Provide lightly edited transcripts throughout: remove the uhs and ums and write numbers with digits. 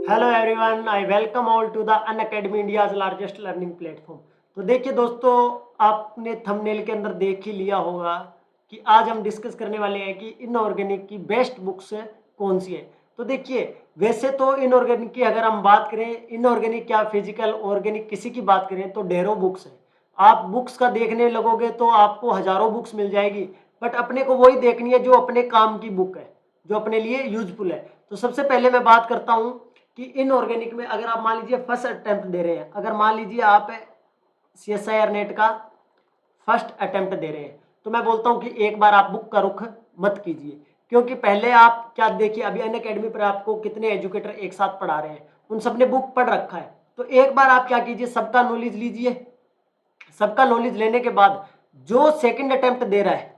Hello everyone, I welcome all to the Unacademy India's largest learning platform. तो देखिए दोस्तों, आपने थंबनेल के अंदर देख ही लिया होगा कि आज हम डिस्कस करने वाले हैं कि इनऑर्गेनिक की बेस्ट बुक्स कौन सी है। तो देखिए, वैसे तो इनऑर्गेनिक की अगर हम बात करें, इनऑर्गेनिक या फिजिकल ऑर्गेनिक किसी की बात करें तो ढेरों बुक्स हैं। आप बुक्स का देखने लगोगे तो आपको हजारों बुक्स मिल जाएगी, बट अपने को वही देखनी है जो अपने काम की बुक है, जो अपने लिए यूजफुल है। तो सबसे पहले मैं बात करता हूँ कि इनऑर्गेनिक में अगर आप मान लीजिए फर्स्ट अटेम्प्ट दे रहे हैं, अगर मान लीजिए आप CSIR नेट का फर्स्ट अटेम्प्ट दे रहे हैं, तो मैं बोलता हूं कि एक बार आप बुक का रुख मत कीजिए। क्योंकि पहले आप क्या देखिए, अभी अनअकैडमी पर आपको कितने एजुकेटर एक साथ पढ़ा रहे हैं, उन सब ने बुक पढ़ रखा है। तो एक बार आप क्या कीजिए, सबका नॉलेज लीजिए। सबका नॉलेज लेने के बाद जो सेकंड अटेम्प्ट दे रहा है,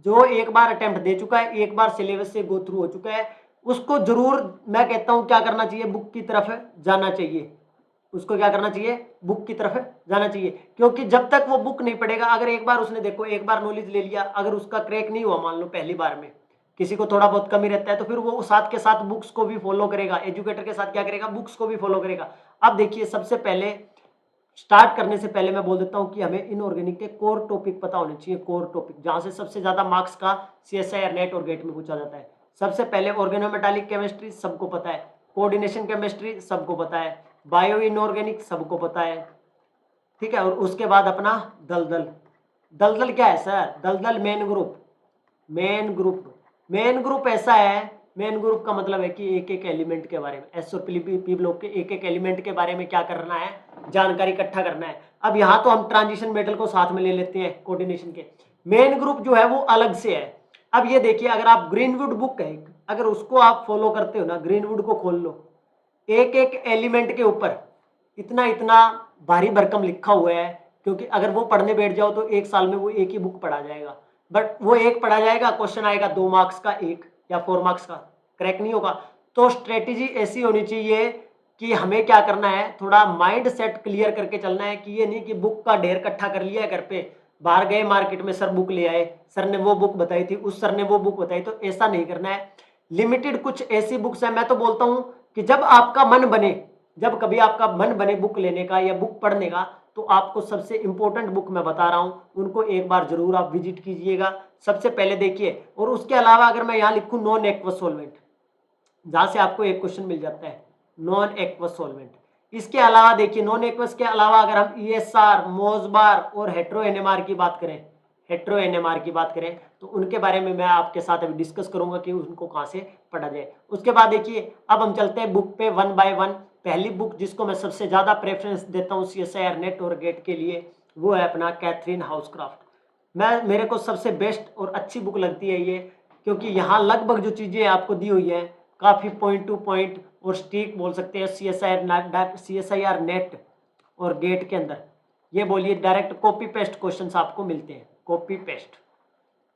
जो एक बार अटेम्प्ट दे चुका है, एक बार सिलेबस से गो थ्रू हो चुका है, उसको जरूर मैं कहता हूं क्या करना चाहिए, बुक की तरफ जाना चाहिए। उसको क्या करना चाहिए, बुक की तरफ जाना चाहिए। क्योंकि जब तक वो बुक नहीं पढ़ेगा, अगर एक बार उसने देखो एक बार नॉलेज ले लिया, अगर उसका क्रैक नहीं हुआ, मान लो पहली बार में किसी को थोड़ा बहुत कमी रहता है, तो फिर वो साथ के साथ बुक्स को भी फॉलो करेगा, एजुकेटर के साथ क्या करेगा, बुक्स को भी फॉलो करेगा। अब देखिए, सबसे पहले स्टार्ट करने से पहले मैं बोल देता हूं कि हमें इनऑर्गेनिक के कोर टॉपिक पता होने चाहिए। कोर टॉपिक जहां से सबसे ज्यादा मार्क्स का CSIR नेट और गेट में पूछा जाता है। सबसे पहले ऑर्गेनोमेटालिक केमिस्ट्री सबको पता है, कोऑर्डिनेशन केमिस्ट्री सबको पता है, बायो इनऑर्गेनिक सबको पता है, ठीक है। और उसके बाद अपना दलदल। दलदल क्या है सर, दलदल main group. Main group, main group ऐसा है, मेन ग्रुप का मतलब है कि एक एक एलिमेंट के बारे में, एस और पी ब्लॉक के एक एक एलिमेंट के बारे में क्या करना है, जानकारी इकट्ठा करना है। अब यहाँ तो हम ट्रांजिशन मेटल को साथ में ले लेते हैं कोऑर्डिनेशन के। मेन ग्रुप जो है वो अलग से है। अब ये देखिए, अगर आप ग्रीनवुड बुक है, अगर उसको आप फॉलो करते हो ना, ग्रीनवुड को खोल लो, एक एक एलिमेंट के ऊपर इतना इतना भारी भरकम लिखा हुआ है। क्योंकि अगर वो पढ़ने बैठ जाओ तो एक साल में वो एक ही बुक पढ़ा जाएगा, बट वो एक पढ़ा जाएगा, क्वेश्चन आएगा 2 मार्क्स का, एक या 4 मार्क्स का, क्रैक नहीं होगा। तो स्ट्रेटेजी ऐसी होनी चाहिए कि हमें क्या करना है, थोड़ा माइंड सेट क्लियर करके चलना है कि ये नहीं कि बुक का ढेर इकट्ठा कर लिया है घर पे, बाहर गए मार्केट में, सर बुक ले आए, सर ने वो बुक बताई थी, उस सर ने वो बुक बताई, तो ऐसा नहीं करना है। लिमिटेड कुछ ऐसी बुक्स है, मैं तो बोलता हूं कि जब आपका मन बने, जब कभी आपका मन बने बुक लेने का या बुक पढ़ने का, तो आपको सबसे इंपॉर्टेंट बुक मैं बता रहा हूं, उनको एक बार जरूर आप विजिट कीजिएगा। सबसे पहले देखिए, और उसके अलावा अगर मैं यहां लिखूं नॉन एक्वस सॉल्वेंट, जहां से आपको एक क्वेश्चन मिल जाता है, नॉन एक्वस सॉल्वेंट। इसके अलावा देखिए, नॉन एक्वस के अलावा अगर हम ESR, मोसबार और हेट्रो NMR की बात करें, हेट्रो NMR की बात करें, तो उनके बारे में मैं आपके साथ अभी डिस्कस करूंगा कि उनको कहां से पढ़ा जाए। उसके बाद देखिए, अब हम चलते हैं बुक पे वन बाय वन। पहली बुक जिसको मैं सबसे ज्यादा प्रेफरेंस देता हूँ CSIR नेट और गेट के लिए, वो है अपना कैथरीन हाउसक्राफ्ट। मेरे को सबसे बेस्ट और अच्छी बुक लगती है ये, क्योंकि यहाँ लगभग जो चीजें आपको दी हुई है काफी पॉइंट टू पॉइंट और स्टिक बोल सकते हैं। CSIR नेट और गेट के अंदर ये बोलिए डायरेक्ट कॉपी पेस्ट क्वेश्चंस आपको मिलते हैं, कॉपी पेस्ट,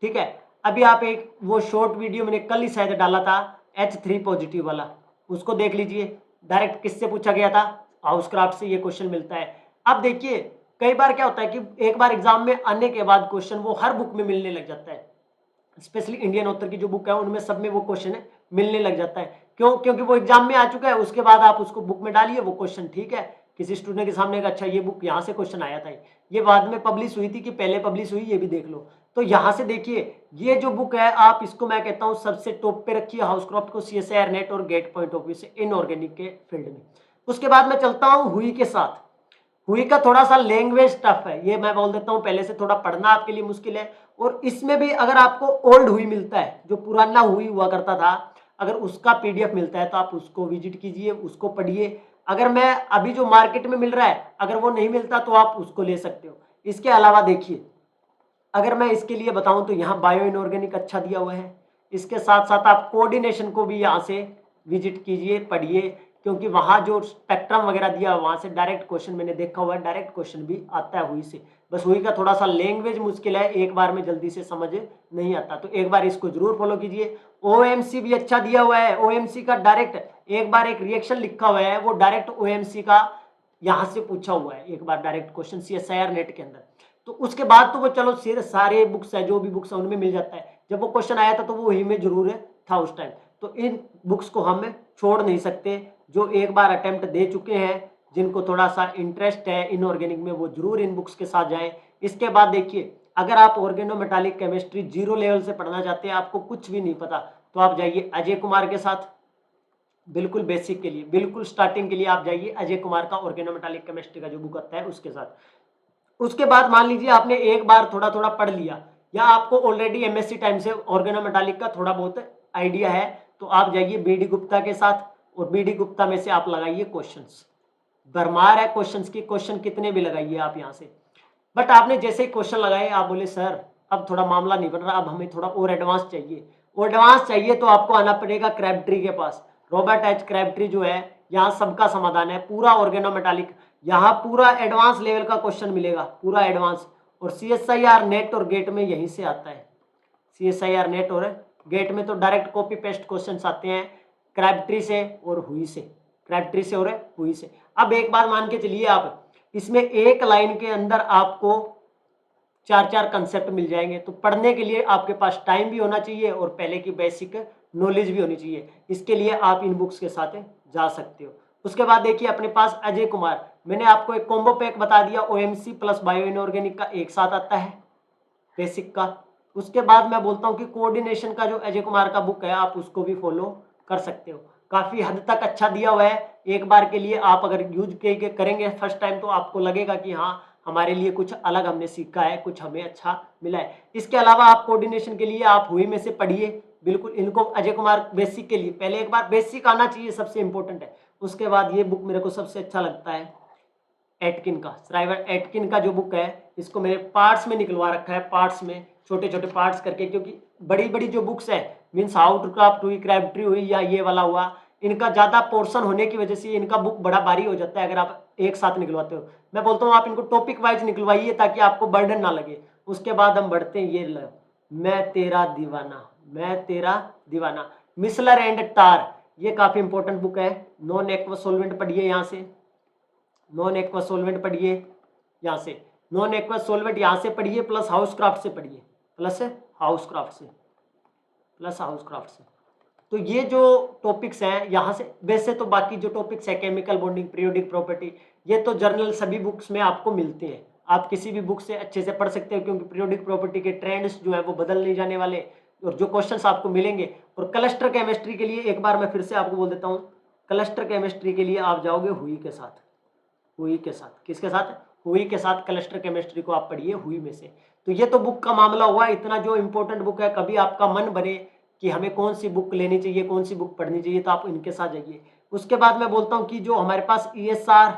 ठीक है। अभी आप एक वो शॉर्ट वीडियो मैंने कल ही शायद डाला था, H3 पॉजिटिव वाला, उसको देख लीजिए। डायरेक्ट किससे पूछा गया था, हाउसक्राफ्ट से ये क्वेश्चन मिलता है। अब देखिए, कई बार क्या होता है कि एक बार एग्जाम में आने के बाद क्वेश्चन वो हर बुक में मिलने लग जाता है, स्पेशली इंडियन ऑथर की जो बुक है उनमें सब में वो क्वेश्चन मिलने लग जाता है। क्यों, क्योंकि वो एग्जाम में आ चुका है, उसके बाद आप उसको बुक में डालिए वो क्वेश्चन, ठीक है, किसी स्टूडेंट के सामने का, अच्छा ये बुक यहाँ से क्वेश्चन आया था, ये बाद में पब्लिश हुई थी कि पहले पब्लिश हुई, ये भी देख लो। तो यहाँ से देखिए, ये जो बुक है आप इसको मैं कहता हूँ सबसे टॉप पे रखिए, हाउसक्राफ्ट को, CSIR नेट और गेट पॉइंट ऑफ व्यू से इनऑर्गेनिक के फील्ड में। उसके बाद मैं चलता हूँ हुई के साथ। हुई का थोड़ा सा लैंग्वेज टफ है, ये मैं बोल देता हूँ पहले से, थोड़ा पढ़ना आपके लिए मुश्किल है। और इसमें भी अगर आपको ओल्ड हुई मिलता है, जो पुराना हुई हुआ करता था, अगर उसका PDF मिलता है तो आप उसको विजिट कीजिए, उसको पढ़िए। अगर मैं अभी जो मार्केट में मिल रहा है अगर वो नहीं मिलता तो आप उसको ले सकते हो। इसके अलावा देखिए, अगर मैं इसके लिए बताऊं तो यहाँ बायो इनऑर्गेनिक अच्छा दिया हुआ है। इसके साथ साथ आप कोऑर्डिनेशन को भी यहाँ से विजिट कीजिए, पढ़िए, क्योंकि वहाँ जो स्पेक्ट्रम वगैरह दिया है वहाँ से डायरेक्ट क्वेश्चन मैंने देखा हुआ है, डायरेक्ट क्वेश्चन भी आता है हुई से। बस हुई का थोड़ा सा लैंग्वेज मुश्किल है, एक बार में जल्दी से समझ नहीं आता, तो एक बार इसको जरूर फॉलो कीजिए। OMC भी अच्छा दिया हुआ है, OMC का डायरेक्ट एक बार एक रिएक्शन लिखा हुआ है, वो डायरेक्ट OMC का यहाँ से पूछा हुआ है, एक बार डायरेक्ट क्वेश्चन CSIR नेट के अंदर। तो उसके बाद तो वो चलो सारे बुक्स है, जो भी बुक्स है उनमें मिल जाता है, जब वो क्वेश्चन आया था तो वो वही में जरूर था उस टाइम। तो इन बुक्स को हम छोड़ नहीं सकते। जो एक बार अटेम्प्ट दे चुके हैं, जिनको थोड़ा सा इंटरेस्ट है इनऑर्गेनिक में, वो जरूर इन बुक्स के साथ जाएं। इसके बाद देखिए, अगर आप ऑर्गेनोमेटालिक केमिस्ट्री जीरो लेवल से पढ़ना चाहते हैं, आपको कुछ भी नहीं पता, तो आप जाइए अजय कुमार के साथ। बिल्कुल बेसिक के लिए, बिल्कुल स्टार्टिंग के लिए आप जाइए अजय कुमार का ऑर्गेनोमेटालिक केमिस्ट्री का जो बुक आता है उसके साथ। उसके बाद मान लीजिए आपने एक बार थोड़ा थोड़ा पढ़ लिया, या आपको ऑलरेडी एमएससी टाइम से ऑर्गेनोमेटालिक का थोड़ा बहुत आइडिया है, तो आप जाइए बीडी गुप्ता के साथ, और बीडी गुप्ता में से आप लगाइए क्वेश्चंस। भरमार है क्वेश्चंस की, क्वेश्चन कितने भी लगाइए आप यहाँ से। बट आपने जैसे ही क्वेश्चन लगाए, आप बोले सर अब थोड़ा मामला नहीं बन रहा, अब हमें थोड़ा और एडवांस चाहिए। एडवांस चाहिए तो आपको आना पड़ेगा क्रैबट्री के पास। रॉबर्ट एच क्रैबट्री जो है, यहाँ सबका समाधान है, पूरा ऑर्गेनोमेटालिक, यहाँ पूरा एडवांस लेवल का क्वेश्चन मिलेगा, पूरा एडवांस। और CSIR नेट और गेट में यहीं से आता है। CSIR नेट और गेट में तो डायरेक्ट कॉपी पेस्ट क्वेश्चन आते हैं, क्रैबट्री से और हुई से, क्रैबट्री से और हुई से। अब एक बात मान के चलिए, आप इसमें एक लाइन के अंदर आपको 4-4 कंसेप्ट मिल जाएंगे। तो पढ़ने के लिए आपके पास टाइम भी होना चाहिए और पहले की बेसिक नॉलेज भी होनी चाहिए। इसके लिए आप इन बुक्स के साथ जा सकते हो। उसके बाद देखिए अपने पास अजय कुमार, मैंने आपको एक कॉम्बो पैक बता दिया, OMC प्लस बायो इनऑर्गेनिक का एक साथ आता है बेसिक का। उसके बाद मैं बोलता हूँ कि कोऑर्डिनेशन का जो अजय कुमार का बुक है, आप उसको भी फॉलो कर सकते हो, काफ़ी हद तक अच्छा दिया हुआ है। एक बार के लिए आप अगर यूज करेंगे फर्स्ट टाइम, तो आपको लगेगा कि हाँ हमारे लिए कुछ अलग हमने सीखा है, कुछ हमें अच्छा मिला है। इसके अलावा आप कोऑर्डिनेशन के लिए आप हुई में से पढ़िए, बिल्कुल इनको अजय कुमार बेसिक के लिए पहले एक बार बेसिक आना चाहिए, सबसे इंपॉर्टेंट है। उसके बाद ये बुक मेरे को सबसे अच्छा लगता है एटकिन का, श्राइवर एटकिन का जो बुक है, इसको मैंने पार्ट्स में निकलवा रखा है, पार्ट्स में छोटे छोटे पार्ट्स करके, क्योंकि बड़ी बड़ी जो बुक्स है मीन्स हाउ टू क्राफ्ट हुई, क्रैबट्री हुई, या ये वाला हुआ, इनका ज़्यादा पोर्शन होने की वजह से इनका बुक बड़ा भारी हो जाता है अगर आप एक साथ निकलवाते हो। मैं बोलता हूँ आप इनको टॉपिक वाइज निकलवाइए ताकि आपको बर्डन ना लगे। उसके बाद हम बढ़ते हैं, ये लो, मैं तेरा दीवाना, मैं तेरा दीवाना, मिसलर एंड टार, ये काफ़ी इंपॉर्टेंट बुक है। नॉन एक्वा सॉल्वेंट पढ़िए यहाँ से, नॉन एक्वा सॉल्वेंट पढ़िए यहाँ से, नॉन एक्वा सॉल्वेंट यहाँ से पढ़िए, प्लस हाउस क्राफ्ट से पढ़िए, प्लस हाउस क्राफ्ट से, प्लस हाउस क्राफ्ट से। तो ये जो टॉपिक्स हैं यहाँ से, वैसे तो बाकी जो टॉपिक्स है केमिकल बॉन्डिंग, पीरियोडिक प्रॉपर्टी, ये तो जर्नल सभी बुक्स में आपको मिलते हैं, आप किसी भी बुक से अच्छे से पढ़ सकते हो, क्योंकि पीरियोडिक प्रॉपर्टी के ट्रेंड्स जो है वो बदल नहीं जाने वाले, और जो क्वेश्चंस आपको मिलेंगे। और क्लस्टर केमिस्ट्री के लिए एक बार मैं फिर से आपको बोल देता हूँ, क्लस्टर केमिस्ट्री के लिए आप जाओगे हुई के साथ, हुई के साथ, किसके साथ, हुई के साथ क्लस्टर केमिस्ट्री को आप पढ़िए हुई में से। तो ये तो बुक का मामला हुआ, इतना जो इंपॉर्टेंट बुक है। कभी आपका मन बने कि हमें कौन सी बुक लेनी चाहिए, कौन सी बुक पढ़नी चाहिए, तो आप इनके साथ जाइए। उसके बाद मैं बोलता हूँ कि जो हमारे पास ESR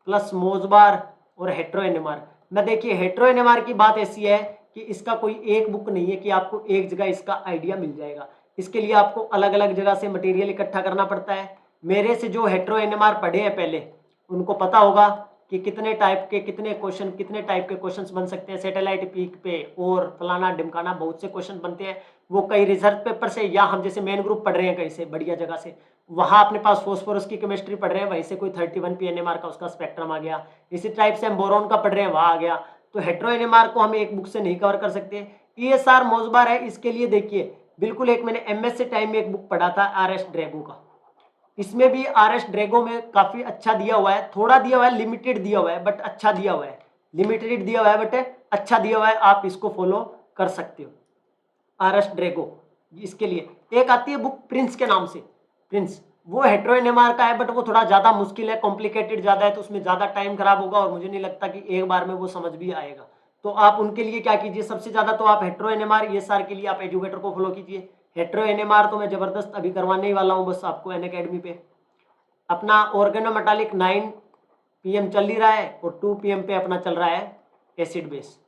प्लस मोजबार और हेट्रो NMR, मैं देखिए हेट्रो NMR की बात ऐसी है कि इसका कोई एक बुक नहीं है कि आपको एक जगह इसका आइडिया मिल जाएगा। इसके लिए आपको अलग अलग जगह से मटेरियल इकट्ठा करना पड़ता है। मेरे से जो हेट्रो NMR पढ़े हैं पहले, उनको पता होगा कि कितने टाइप के, कितने क्वेश्चन, कितने टाइप के क्वेश्चंस बन सकते हैं सैटेलाइट पीक पे, और फलाना ढिमकाना बहुत से क्वेश्चन बनते हैं। वो कई रिसर्च पेपर से, या हम जैसे मेन ग्रुप पढ़ रहे हैं कहीं से बढ़िया जगह से, वहाँ अपने पास फॉस्फोरस की केमिस्ट्री पढ़ रहे हैं, वहीं से कोई 31 PNMR का उसका स्पेक्ट्रम आ गया। इसी टाइप से हम बोरॉन का पढ़ रहे हैं, वहाँ आ गया। तो हेट्रो NMR को हम एक बुक से नहीं कवर कर सकते। ESR मोजबार है, इसके लिए देखिए बिल्कुल एक मैंने MS टाइम में एक बुक पढ़ा था RS ड्रैगो का, इसमें भी RS ड्रैगो में काफी अच्छा दिया हुआ है, थोड़ा दिया हुआ है, लिमिटेड दिया हुआ है बट अच्छा दिया हुआ है, लिमिटेड दिया हुआ है बट अच्छा दिया हुआ है, आप इसको फॉलो कर सकते हो। RS ड्रैगो, इसके लिए एक आती है बुक प्रिंस के नाम से, प्रिंस, वो हेट्रो NMR का है बट वो थोड़ा ज्यादा मुश्किल है, कॉम्प्लिकेटेड ज्यादा है, तो उसमें ज्यादा टाइम खराब होगा और मुझे नहीं लगता कि एक बार में वो समझ भी आएगा। तो आप उनके लिए क्या कीजिए, सबसे ज्यादा तो आप हेट्रो NMR ESR के लिए आप एजुकेटर को फॉलो कीजिए। हेट्रो NMR तो मैं जबरदस्त अभी करवाने ही वाला हूँ बस आपको अनअकैडमी पे। अपना ऑर्गेनोमेटालिक 9 PM चल ही रहा है और 2 PM पे अपना चल रहा है एसिड बेस,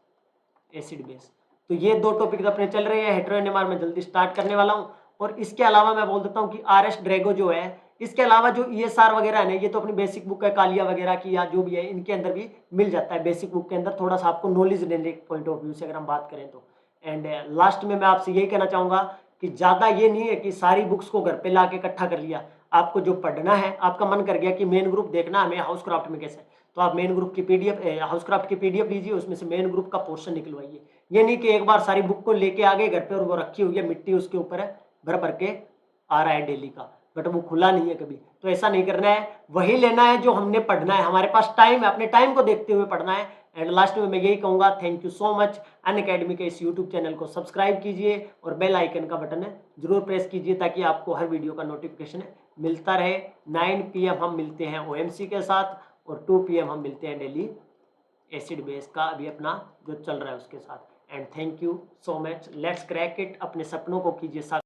एसिड बेस। तो ये दो टॉपिक अपने चल रहे हैं, हेट्रो NMR में जल्दी स्टार्ट करने वाला हूँ। और इसके अलावा मैं बोल देता हूँ कि RS ड्रैगो जो है, इसके अलावा जो ESR वगैरह है ना, ये तो अपनी बेसिक बुक है कालिया वगैरह की, या जो भी है इनके अंदर भी मिल जाता है, बेसिक बुक के अंदर थोड़ा सा आपको नॉलेज देने के पॉइंट ऑफ व्यू से अगर हम बात करें तो। एंड लास्ट में मैं आपसे यही कहना चाहूँगा कि ज़्यादा ये नहीं है कि सारी बुक्स को घर पे ला के इकट्ठा कर लिया। आपको जो पढ़ना है, आपका मन कर गया कि मेन ग्रुप देखना हमें हाउस क्राफ्ट में कैसे, तो आप मेन ग्रुप की PDF, हाउस क्राफ्ट की PDF लीजिए, उसमें से मेन ग्रुप का पोर्शन निकलवाइए। ये नहीं कि एक बार सारी बुक को लेके आ गए घर पे और वो रखी हुई है मिट्टी उसके ऊपर है भर भर के, आ रहा है डेली का, बट वो खुला नहीं है कभी। तो ऐसा नहीं करना है, वही लेना है जो हमने पढ़ना है, हमारे पास टाइम है, अपने टाइम को देखते हुए पढ़ना है। एंड लास्ट में मैं यही कहूँगा, thank you so much. Unacademy के इस यूट्यूब चैनल को सब्सक्राइब कीजिए और बेल आइकन का बटन है जरूर प्रेस कीजिए, ताकि आपको हर वीडियो का नोटिफिकेशन मिलता रहे। 9 PM हम मिलते हैं OMC के साथ और 2 PM हम मिलते हैं डेली एसिड बेस का अभी अपना जो चल रहा है उसके साथ। And thank you so much, let's crack it, अपने सपनों को कीजिए साथ।